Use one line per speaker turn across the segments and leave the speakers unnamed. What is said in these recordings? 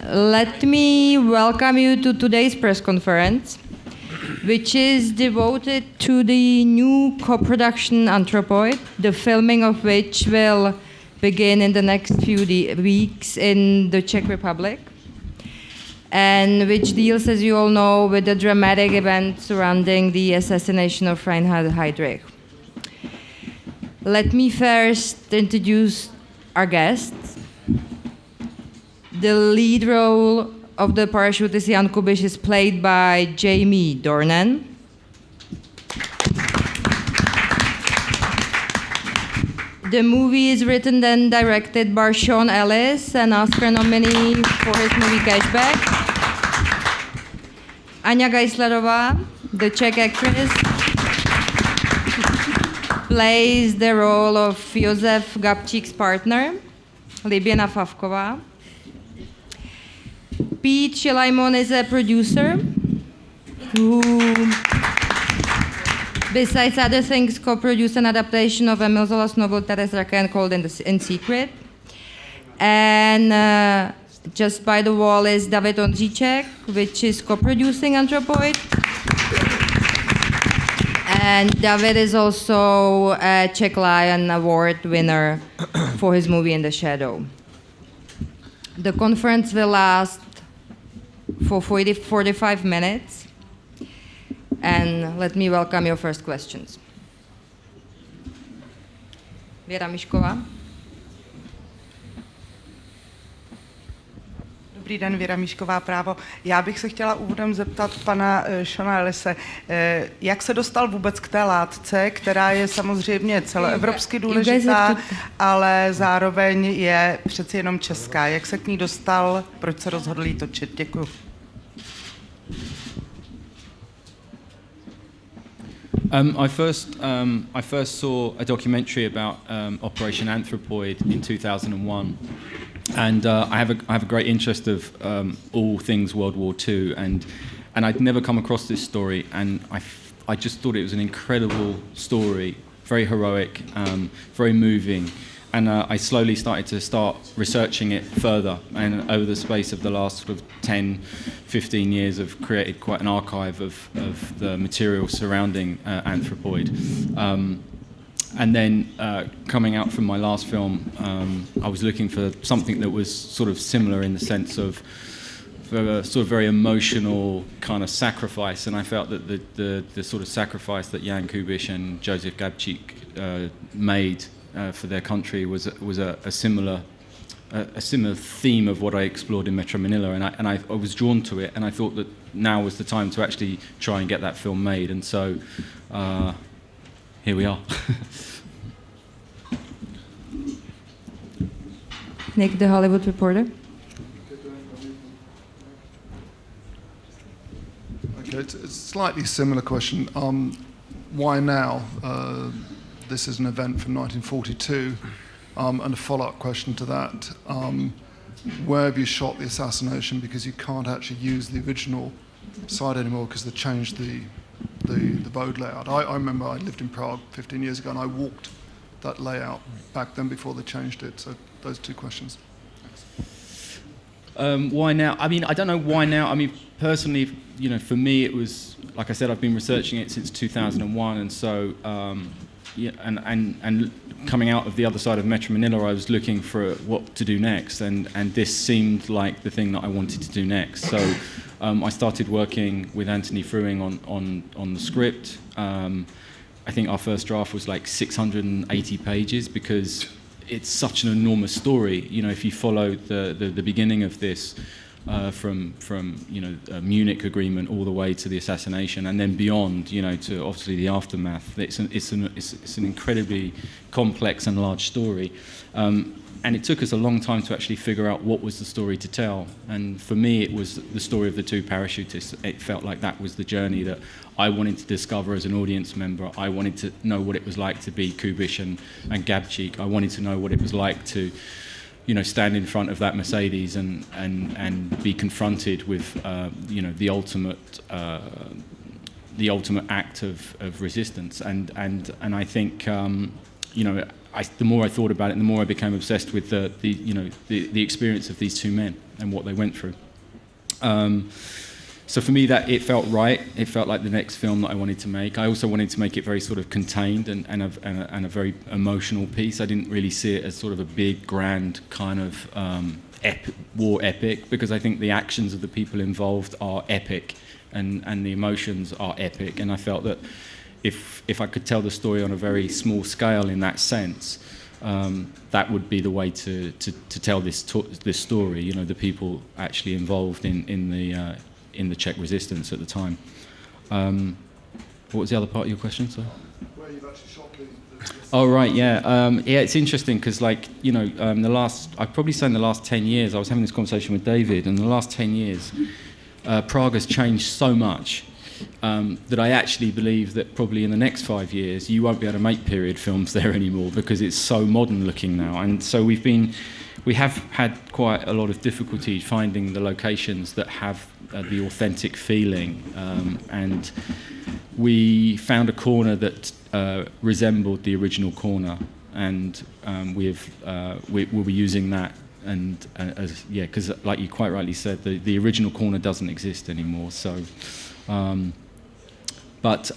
Let me welcome you to today's press conference, which is devoted to the new co-production Anthropoid, the filming of which will begin in the next few weeks in the Czech Republic, and which deals, as you all know, with the dramatic event surrounding the assassination of Reinhard Heydrich. Let me first introduce our guests. The lead role of the parachutist Jan Kubiš is played by Jamie Dornan. The movie is written and directed by Sean Ellis, an Oscar nominee for his movie Cashback. Anja Geislerová, the Czech actress, plays the role of Josef Gabčík's partner, Liběna Favková. Pete Šilaimon is a producer who, besides other things, co-produced an adaptation of Emil Zola's novel Teres Raken called In Secret. And just by the wall is David Ondříček, which is co-producing Anthropoid. And David is also a Czech Lion Award winner for his movie In the Shadow. The conference will last for 45 minutes. And let me welcome your first questions. Věra Mišková.
Dobrý den, Věra Míšková, Právo. Já bych se chtěla úvodem zeptat pana Seana Ellise, jak se dostal vůbec k té látce, která je samozřejmě celoevropsky důležitá, ale zároveň je přeci jenom česká. Jak se k ní dostal, proč se rozhodl jí točit? Děkuju.
I first saw a documentary about Operation Anthropoid in 2001. And I have a great interest of all things World War II, and I'd never come across this story, and I just thought it was an incredible story, very heroic, very moving, and I slowly started to researching it further, and over the space of the last sort of 10, 15 years, I've created quite an archive of the material surrounding Anthropoid. And then coming out from my last film, I was looking for something that was sort of similar in the sense of a sort of very emotional kind of sacrifice, and I felt that the sort of sacrifice that Jan Kubiš and Josef Gabčík made for their country was a similar theme of what I explored in Metro Manila, and I was drawn to it, and I thought that now was the time to actually try and get that film made, and so. Here we are.
Nick, the Hollywood Reporter.
Okay, it's a slightly similar question. Why now? This is an event from 1942, and a follow-up question to that. Where have you shot the assassination? Because you can't actually use the original site anymore because they changed the road layout. I remember I lived in Prague 15 years ago and I walked that layout back then before they changed it. So those two questions.
Why now? I mean, I don't know why now. I mean, personally, for me, it was, like I said, I've been researching it since 2001, and so, and coming out of the other side of Metro Manila, I was looking for what to do next, and this seemed like the thing that I wanted to do next. So I started working with Anthony Fruing on the script. I think our first draft was like 680 pages because it's such an enormous story. If you follow the beginning of this, from Munich agreement all the way to the assassination, and then beyond, to obviously the aftermath. It's an incredibly complex and large story, and it took us a long time to actually figure out what was the story to tell. And for me, it was the story of the two parachutists. It felt like that was the journey that I wanted to discover as an audience member. I wanted to know what it was like to be Kubiš and Gabčík. I wanted to know what it was like to stand in front of that Mercedes and be confronted with, the ultimate act of resistance. And I think, the more I thought about it, the more I became obsessed with the experience of these two men. and what they went through. So for me, that it felt right. It felt like the next film that I wanted to make. I also wanted to make it very sort of contained and a very emotional piece. I didn't really see it as sort of a big, grand kind of war epic, because I think the actions of the people involved are epic, and the emotions are epic. And I felt that if I could tell the story on a very small scale in that sense, that would be the way to tell this story. You know, the people actually involved in the Czech resistance at the time. What was the other part of your question? Sorry.
Where you've actually shot the
Oh right, yeah, yeah. It's interesting because, like, you know, I'd probably say in the last 10 years, I was having this conversation with David, and in the last 10 years, Prague has changed so much that I actually believe that probably in the next 5 years you won't be able to make period films there anymore, because it's so modern looking now. And so we have had quite a lot of difficulty finding the locations that have the authentic feeling, and we found a corner that resembled the original corner, and we'll be using that. And because like you quite rightly said, the original corner doesn't exist anymore. So, but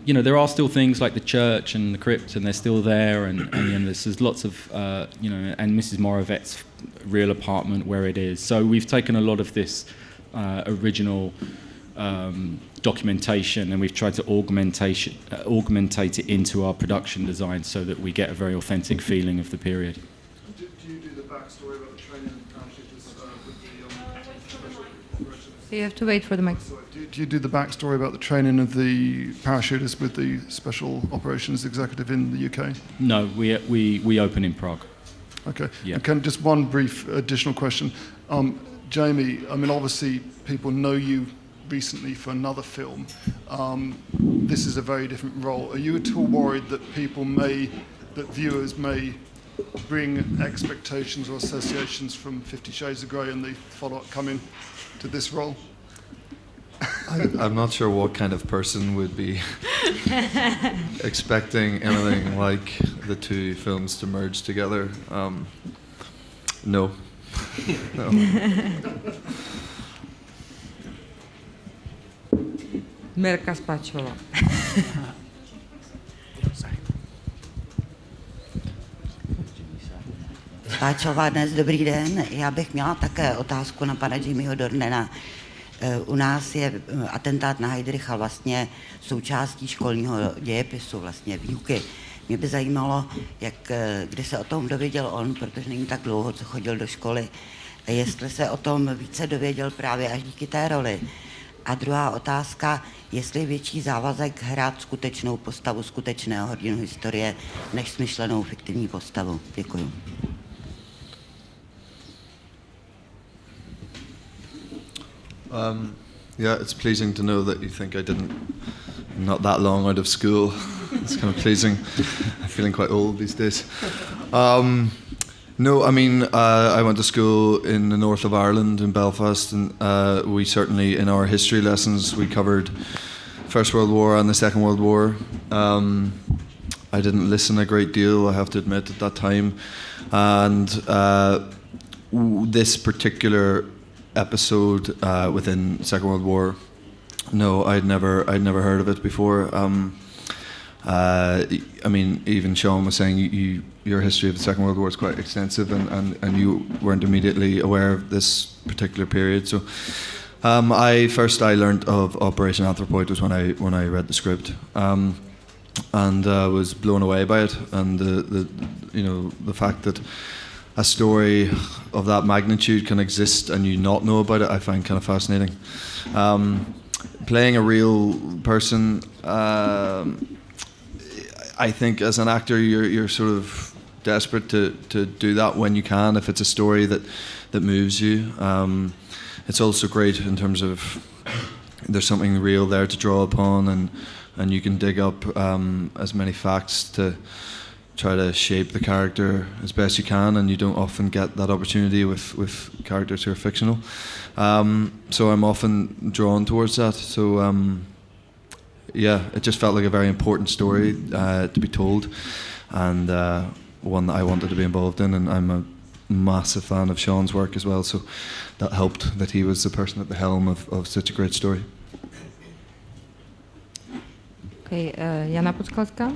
you know, there are still things like the church and the crypt, and they're still there. And you know, there's lots of you know, and Mrs. Moravet's real apartment where it is. So we've taken a lot of this original documentation, and we've tried to augmentate it into our production design so that we get a very authentic feeling of the period.
Do you do the backstory about the training and parachutists with the special operations?
You have to wait for the mic.
Do you do the backstory about the training of the parachutists with the special operations executive in the UK?
No, we open in Prague.
Okay.
Yeah.
And just one brief additional question. Jamie, I mean, obviously people know you recently for another film. This is a very different role. Are you at all worried that viewers may bring expectations or associations from 50 Shades of Grey and the follow-up coming to this role?
I'm not sure what kind of person would be expecting anything like the two films to merge together. No. No.
Mirka Spačová.
Spáčová dnes, dobrý den. Já bych měla také otázku na pana Jimmyho Dornana. U nás je atentát na Heydricha vlastně součástí školního dějepisu, vlastně výuky. Mě by zajímalo, kdy se o tom dověděl on, protože není tak dlouho, co chodil do školy, a jestli se o tom více dověděl právě až díky té roli. A druhá otázka, jestli je větší závazek hrát skutečnou postavu, skutečného hrdinu historie, než smyšlenou fiktivní postavu. Děkuji.
Yeah, it's pleasing to know that you think I'm not that long out of school. It's kind of pleasing. I'm feeling quite old these days. No, I mean, I went to school in the north of Ireland, in Belfast, and we certainly, in our history lessons, we covered First World War and the Second World War. I didn't listen a great deal, I have to admit, at that time. And this particular episode within Second World War, no, I'd never heard of it before. I mean, even Sean was saying your history of the Second World War is quite extensive, and you weren't immediately aware of this particular period. So, I learned of Operation Anthropoid was when I read the script, and was blown away by it, and the fact that a story of that magnitude can exist and you not know about it, I find kind of fascinating. Playing a real person, I think as an actor you're sort of desperate to do that when you can, if it's a story that moves you. It's also great in terms of there's something real there to draw upon, and you can dig up as many facts to try to shape the character as best you can, and you don't often get that opportunity with characters who are fictional. So I'm often drawn towards that. So yeah, it just felt like a very important story to be told, and one that I wanted to be involved in, and I'm massive fan of Sean's work as well, so that helped that he was the person at the helm of such a great story.
Okay, Jana Podskalská.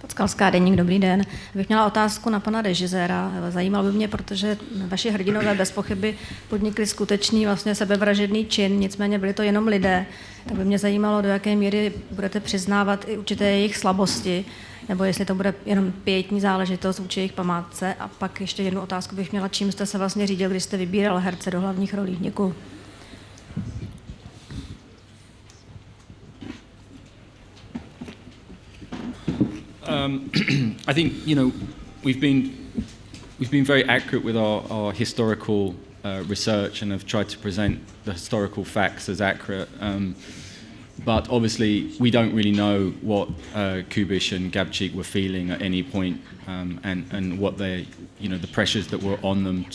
Podskalská, deník, dobrý den. Bych měla otázku na pana režiséra. Zajímalo by mě, protože vaši hrdinové bez pochyby podnikli skutečný vlastně sebevražedný čin, nicméně byli to jenom lidé. Tak by mě zajímalo, do jaké míry budete přiznávat i určité jejich slabosti, nebo jestli to bude jenom pietní záležitost vůči jejich památce. A pak ještě jednu otázku bych měla, čím jste se vlastně řídil, když jste vybíral herce do hlavních rolí. Děkuju.
I think we've been very accurate with our historical research and have tried to present the historical facts as accurate. But obviously, we don't really know what Kubish and Gabčík were feeling at any point, and what the pressures that were on them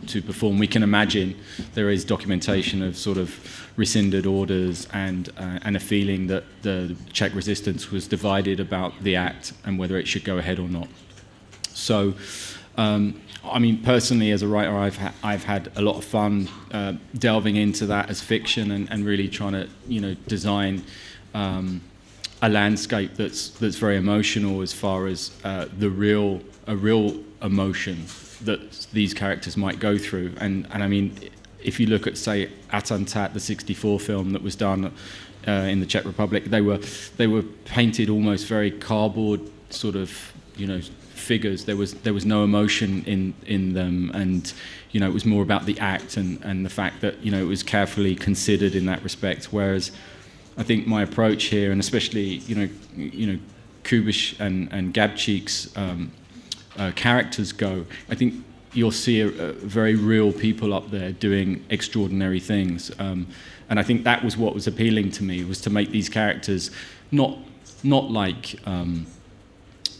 to perform. We can imagine there is documentation of sort of rescinded orders and a feeling that the Czech resistance was divided about the act and whether it should go ahead or not. So, I mean, personally, as a writer, I've had a lot of fun delving into that as fiction and really trying to design a landscape that's very emotional as far as a real emotion that there characters might go through. And I mean, if you look at, say, Attentat, the '64 film that was done in the Czech Republic, they were painted almost very cardboard sort of figures. There was no emotion in them, and it was more about the act and the fact that it was carefully considered in that respect. Whereas I think my approach here, and especially Kubish and Gabčík's characters go, I think you'll see a very real people up there doing extraordinary things, and I think that was what was appealing to me, was to make these characters not like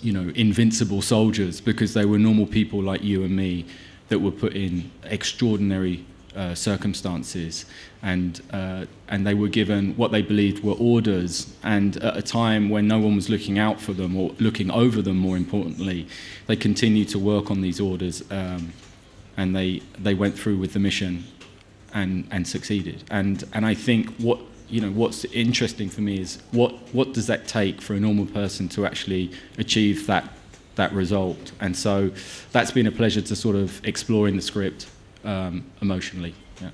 invincible soldiers, because they were normal people like you and me that were put in extraordinary circumstances, and they were given what they believed were orders, and at a time when no one was looking out for them or looking over them, more importantly, they continued to work on these orders, and they went through with the mission and succeeded. And I think what's interesting for me is what does that take for a normal person to actually achieve that result? And so that's been a pleasure to sort of explore in the script emotionally. Yeah.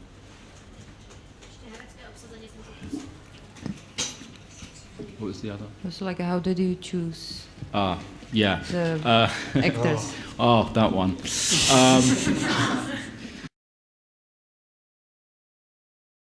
What was the other?
So like, how did you choose
Yeah.
the actors?
Oh, that one.